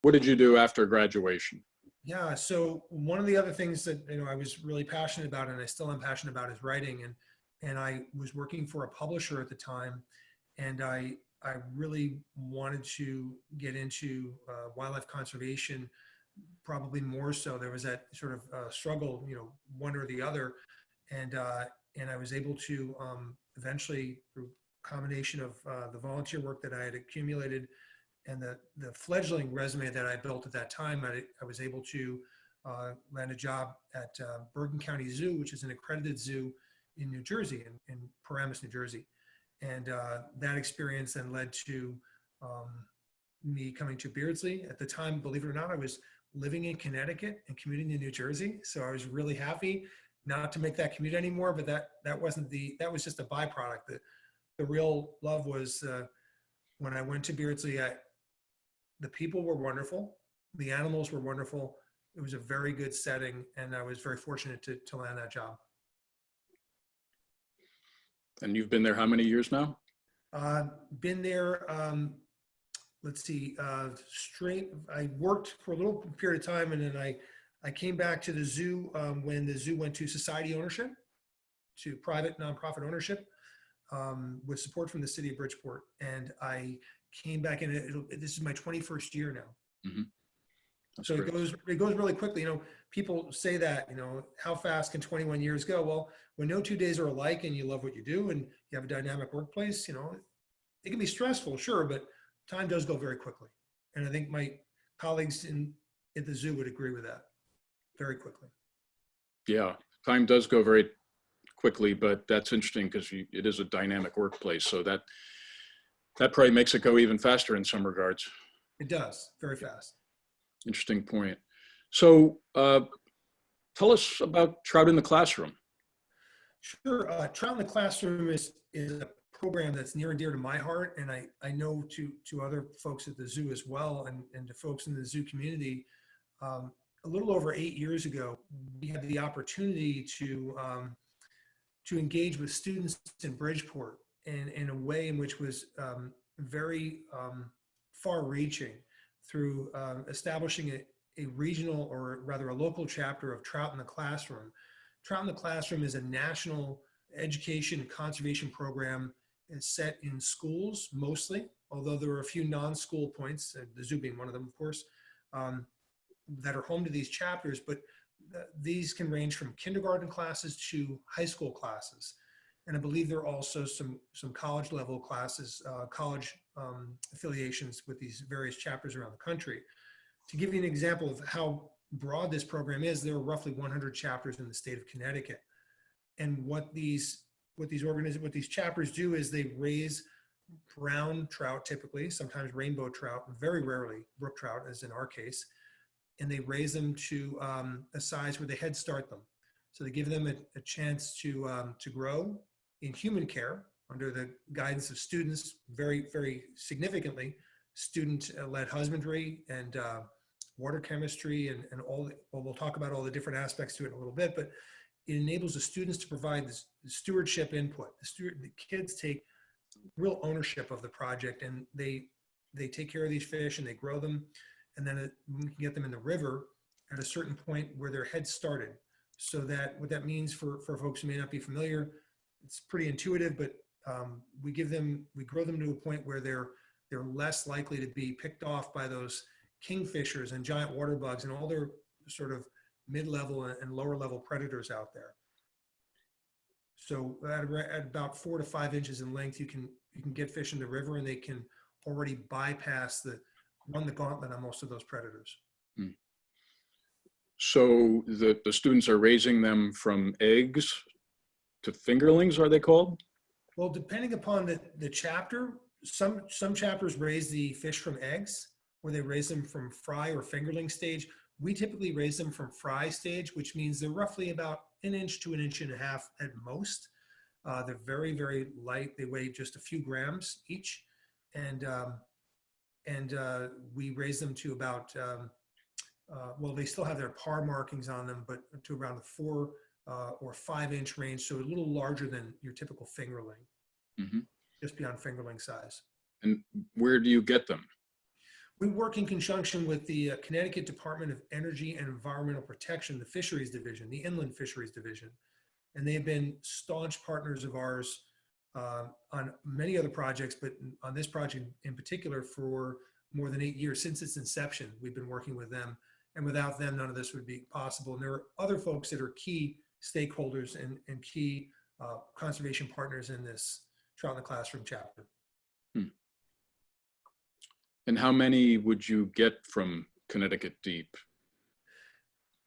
What did you do after graduation? Yeah, so one of the other things that I was really passionate about, and I still am passionate about, is writing. And I was working for a publisher at the time, and I really wanted to get into wildlife conservation, probably more so. There was that sort of struggle, one or the other, and I was able to eventually, through a combination of the volunteer work that I had accumulated and the fledgling resume that I built at that time, I was able to land a job at Bergen County Zoo, which is an accredited zoo in New Jersey, in Paramus, New Jersey. And that experience then led to me coming to Beardsley. At the time, believe it or not, I was living in Connecticut and commuting to New Jersey. So I was really happy not to make that commute anymore, but that was just a byproduct. The real love was when I went to Beardsley. The people were wonderful. The animals were wonderful. It was a very good setting, and I was very fortunate to land that job. And you've been there how many years now? Been there, let's see, I worked for a little period of time, and then I came back to the zoo when the zoo went to society ownership, to private nonprofit ownership, with support from the city of Bridgeport. And I came back in. This is my 21st year now. Mm-hmm. So great. it goes really quickly. People say that, how fast can 21 years go? Well, when no 2 days are alike and you love what you do and you have a dynamic workplace, it can be stressful, sure, but time does go very quickly. And I think my colleagues at the zoo would agree with that very quickly. Yeah, time does go very quickly, but that's interesting because it is a dynamic workplace. So that probably makes it go even faster in some regards. It does, very fast. Interesting point. So tell us about Trout in the Classroom. Sure. Trout in the Classroom is a program that's near and dear to my heart, and I know to other folks at the zoo as well, and to folks in the zoo community. A little over 8 years ago, we had the opportunity to engage with students in Bridgeport in a way in which was very far-reaching, through establishing a regional, or rather a local chapter of Trout in the Classroom. Trout in the Classroom is a national education and conservation program. It's set in schools mostly, although there are a few non-school points, the zoo being one of them, of course, that are home to these chapters. But these can range from kindergarten classes to high school classes. And I believe there are also some college level classes, college affiliations with these various chapters around the country. To give you an example of how broad this program is, there are roughly 100 chapters in the state of Connecticut. And what these chapters do is they raise brown trout, typically, sometimes rainbow trout, very rarely brook trout, as in our case, and they raise them to a size where they head start them. So they give them a chance to grow in human care under the guidance of students, very, very significantly, student-led husbandry and water chemistry and all. Well, we'll talk about all the different aspects to it in a little bit, but it enables the students to provide this stewardship input. The kids take real ownership of the project, and they take care of these fish and they grow them, and then we can get them in the river at a certain point where their head started. So that what that means for folks who may not be familiar, it's pretty intuitive, but we grow them to a point where they're less likely to be picked off by those kingfishers and giant water bugs and all their sort of mid-level and lower level predators out there. So at about 4 to 5 inches in length, you can get fish in the river, and they can already bypass run the gauntlet on most of those predators. Hmm. So the students are raising them from eggs to fingerlings, are they called? Well, depending upon the chapter, some chapters raise the fish from eggs, or they raise them from fry or fingerling stage. We typically raise them from fry stage, which means they're roughly about 1 inch to 1.5 inches at most. They're very, very light. They weigh just a few grams each. And we raise them to about, well, they still have their par markings on them, but to around the 4 or 5 inch range. So a little larger than your typical fingerling, Mm-hmm. just beyond fingerling size. And where do you get them? We work in conjunction with the Connecticut Department of Energy and Environmental Protection, the Fisheries Division, the Inland Fisheries Division. And they've been staunch partners of ours on many other projects, but on this project in particular for more than 8 years. Since its inception, we've been working with them. And without them, none of this would be possible. And there are other folks that are key stakeholders and key conservation partners in this Trout in the Classroom chapter. And how many would you get from Connecticut Deep?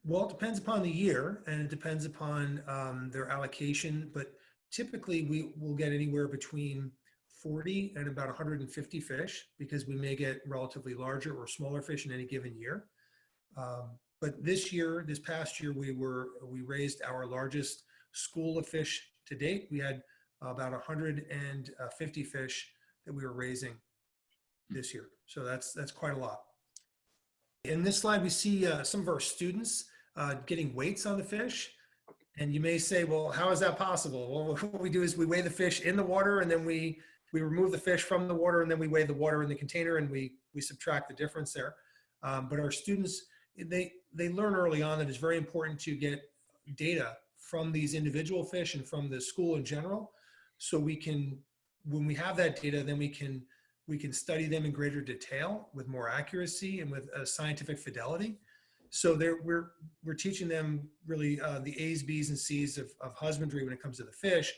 Well, it depends upon the year and it depends upon their allocation, but typically we will get anywhere between 40 and about 150 fish because we may get relatively larger or smaller fish in any given year. But this past year, we raised our largest school of fish to date. We had about 150 fish that we were raising this year. So that's quite a lot. In this slide, we see some of our students getting weights on the fish. And you may say, well, how is that possible? Well, what we do is we weigh the fish in the water and then we remove the fish from the water and then we weigh the water in the container and we subtract the difference there. But our students, they learn early on that it's very important to get data from these individual fish and from the school in general. So we can, when we have that data, then we can study them in greater detail with more accuracy and with scientific fidelity. So we're teaching them really the A's, B's, and C's of husbandry when it comes to the fish.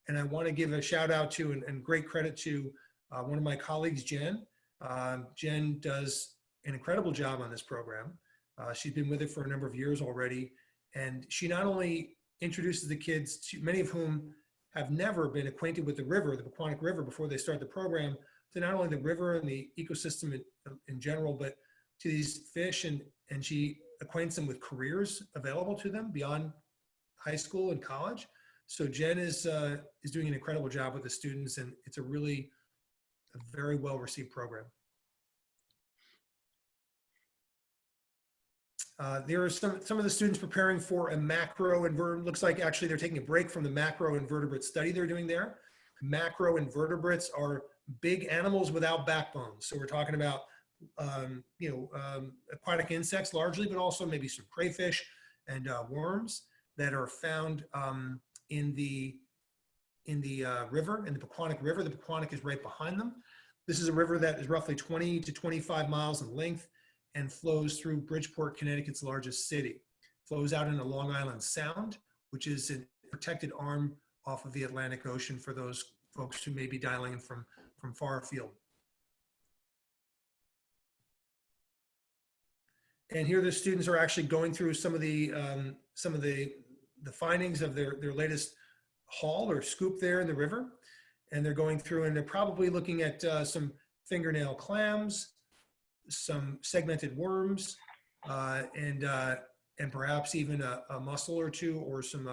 And I want to give a shout out to and great credit to one of my colleagues, Jen. Jen does an incredible job on this program. She's been with it for a number of years already. And she not only introduces the kids, many of whom have never been acquainted with the river, the Pequannock River, before they start the program, to not only the river and the ecosystem in general, but to these fish, and she acquaints them with careers available to them beyond high school and college. So Jen is doing an incredible job with the students, and it's a very well received program. There are some of the students preparing for a macroinvertebrate. Looks like actually they're taking a break from the macroinvertebrate study they're doing there. Macroinvertebrates are big animals without backbones. So we're talking about aquatic insects largely, but also maybe some crayfish and worms that are found in the river, in the Pequannock River. The Pequannock is right behind them. This is a river that is roughly 20 to 25 miles in length and flows through Bridgeport, Connecticut's largest city. Flows out into Long Island Sound, which is a protected arm off of the Atlantic Ocean for those folks who may be dialing in from far afield. And here the students are actually going through some of the findings of their latest haul or scoop there in the river. And they're going through and they're probably looking at some fingernail clams, some segmented worms, and perhaps even a mussel or two, or some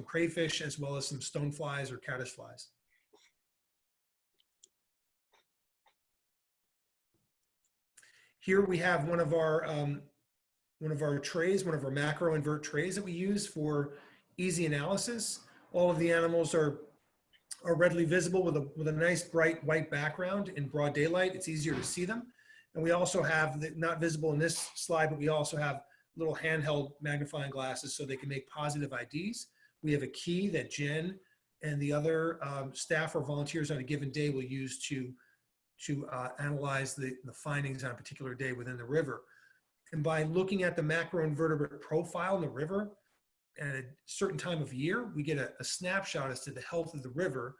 crayfish, as well as some stoneflies or caddisflies. Here we have one of our trays, one of our macroinvert trays that we use for easy analysis. All of the animals are readily visible with a nice bright white background in broad daylight. It's easier to see them. And we also have, not visible in this slide, but we also have little handheld magnifying glasses so they can make positive IDs. We have a key that Jen and the other staff or volunteers on a given day will use to analyze the findings on a particular day within the river. And by looking at the macroinvertebrate profile in the river at a certain time of year, we get a snapshot as to the health of the river.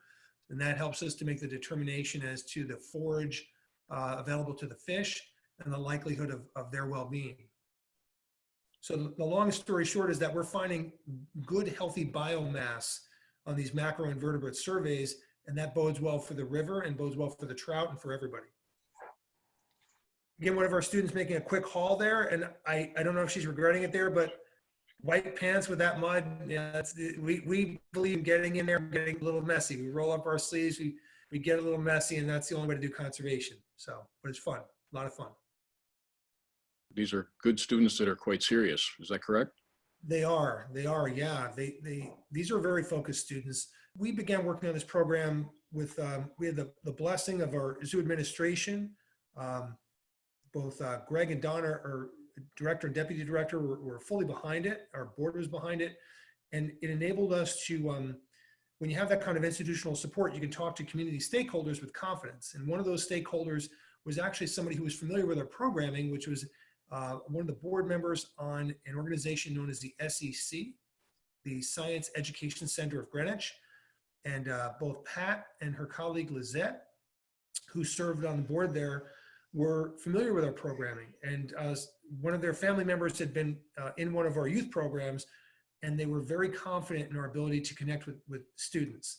And that helps us to make the determination as to the forage available to the fish and the likelihood of their well-being. So the long story short is that we're finding good, healthy biomass on these macroinvertebrate surveys, and that bodes well for the river and bodes well for the trout and for everybody. Again, one of our students making a quick haul there, and I don't know if she's regretting it there, but white pants with that mud, yeah, we believe in getting in there, getting a little messy. We roll up our sleeves, we get a little messy, and that's the only way to do conservation. So, but it's fun, a lot of fun. These are good students that are quite serious. Is that correct? They are, yeah. These are very focused students. We began working on this program with, we had the blessing of our zoo administration, both Greg and Donna, our director and deputy director, were fully behind it. Our board was behind it. And it enabled us to, when you have that kind of institutional support, you can talk to community stakeholders with confidence. And one of those stakeholders was actually somebody who was familiar with our programming, which was one of the board members on an organization known as the SEC, the Science Education Center of Greenwich. And both Pat and her colleague Lizette, who served on the board there, were familiar with our programming. And one of their family members had been in one of our youth programs, and they were very confident in our ability to connect with students.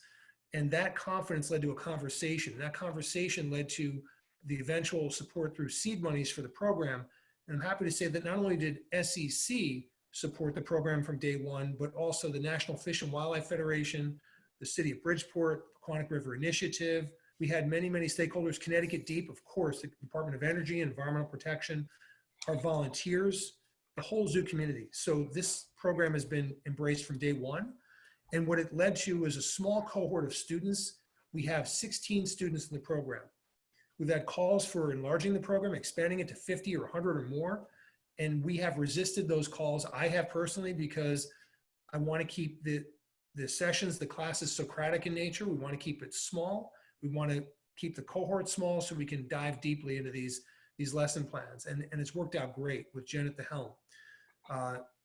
And that confidence led to a conversation. That conversation led to the eventual support through seed monies for the program. And I'm happy to say that not only did SEC support the program from day one, but also the National Fish and Wildlife Federation, the City of Bridgeport, Quantic River Initiative. We had many, many stakeholders. Connecticut Deep, of course, the Department of Energy and Environmental Protection, our volunteers, the whole zoo community. So this program has been embraced from day one. And what it led to is a small cohort of students. We have 16 students in the program. We've had calls for enlarging the program, expanding it to 50 or 100 or more. And we have resisted those calls. I have personally, because I want to keep the sessions, the classes Socratic in nature. We want to keep it small. We want to keep the cohort small so we can dive deeply into these lesson plans. And it's worked out great with Jen at the helm.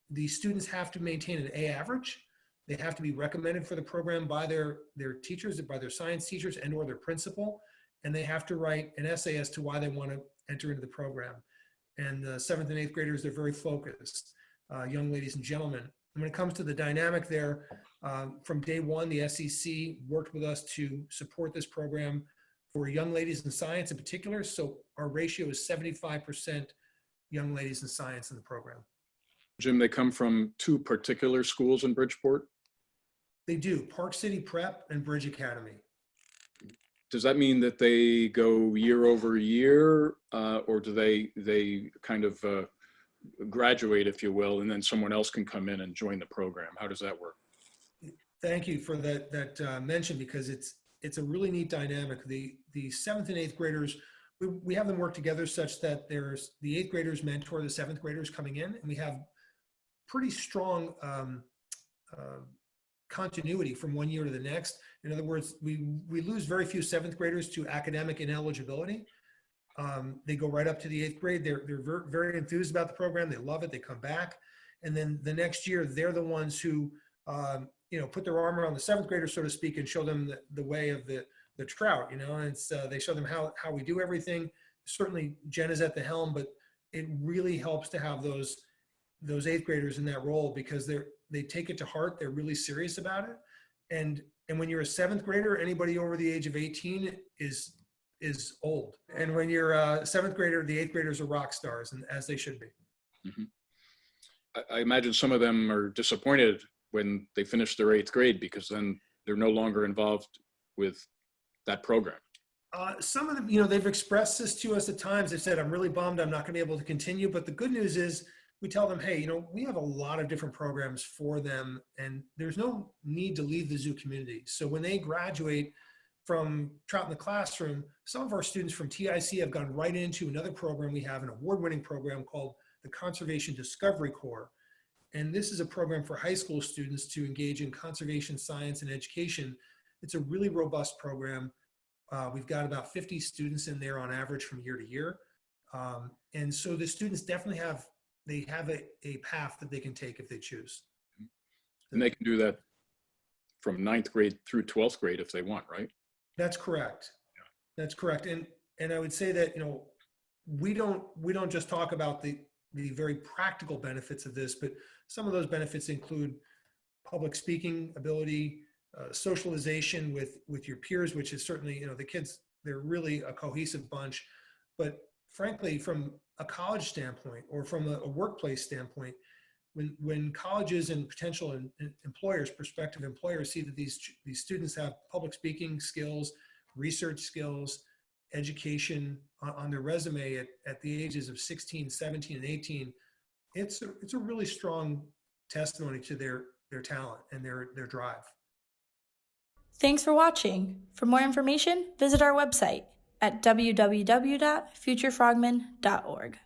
The students have to maintain an A average. They have to be recommended for the program by their teachers, by their science teachers and or their principal. And they have to write an essay as to why they want to enter into the program. And the 7th and 8th graders, they're very focused, young ladies and gentlemen. And when it comes to the dynamic there, from day one, the SEC worked with us to support this program for young ladies in science in particular. So our ratio is 75% young ladies in science in the program. Jim, they come from two particular schools in Bridgeport? They do, Park City Prep and Bridge Academy. Does that mean that they go year over year, or do they kind of graduate, if you will, and then someone else can come in and join the program? How does that work? Thank you for that mention, because it's a really neat dynamic. The 7th and 8th graders, we have them work together such that there's the 8th graders mentor the 7th graders coming in, and we have pretty strong continuity from one year to the next. In other words, we lose very few 7th graders to academic ineligibility. They go right up to the 8th grade. They're very enthused about the program. They love it. They come back. And then the next year, they're the ones who, put their arm around the 7th graders, so to speak, and show them the way of the trout, and they show them how we do everything. Certainly Jen is at the helm, but it really helps to have those 8th graders in that role, because they take it to heart. They're really serious about it. And when you're a 7th grader, anybody over the age of 18 is old. And when you're a 7th grader, the 8th graders are rock stars, and as they should be. Mm-hmm. I imagine some of them are disappointed when they finish their 8th grade, because then they're no longer involved with that program. Some of them, they've expressed this to us at times. They've said, I'm really bummed I'm not going to be able to continue. But the good news is we tell them, hey, we have a lot of different programs for them, and there's no need to leave the zoo community. So when they graduate from Trout in the Classroom, some of our students from TIC have gone right into another program. We have an award-winning program called the Conservation Discovery Corps. And this is a program for high school students to engage in conservation science and education. It's a really robust program. We've got about 50 students in there on average from year to year. And so the students definitely have a path that they can take if they choose. And they can do that from 9th grade through 12th grade if they want, right? That's correct. Yeah. That's correct. And I would say that, we don't just talk about the very practical benefits of this, but some of those benefits include public speaking ability, socialization with your peers, which is certainly, the kids, they're really a cohesive bunch. But frankly, from a college standpoint or from a workplace standpoint, when colleges and potential employers, prospective employers see that these students have public speaking skills, research skills, education on their resume at the ages of 16, 17, and 18, it's a really strong testimony to their talent and their drive. Thanks for watching. For more information, visit our website, at www.futurefrogmen.org.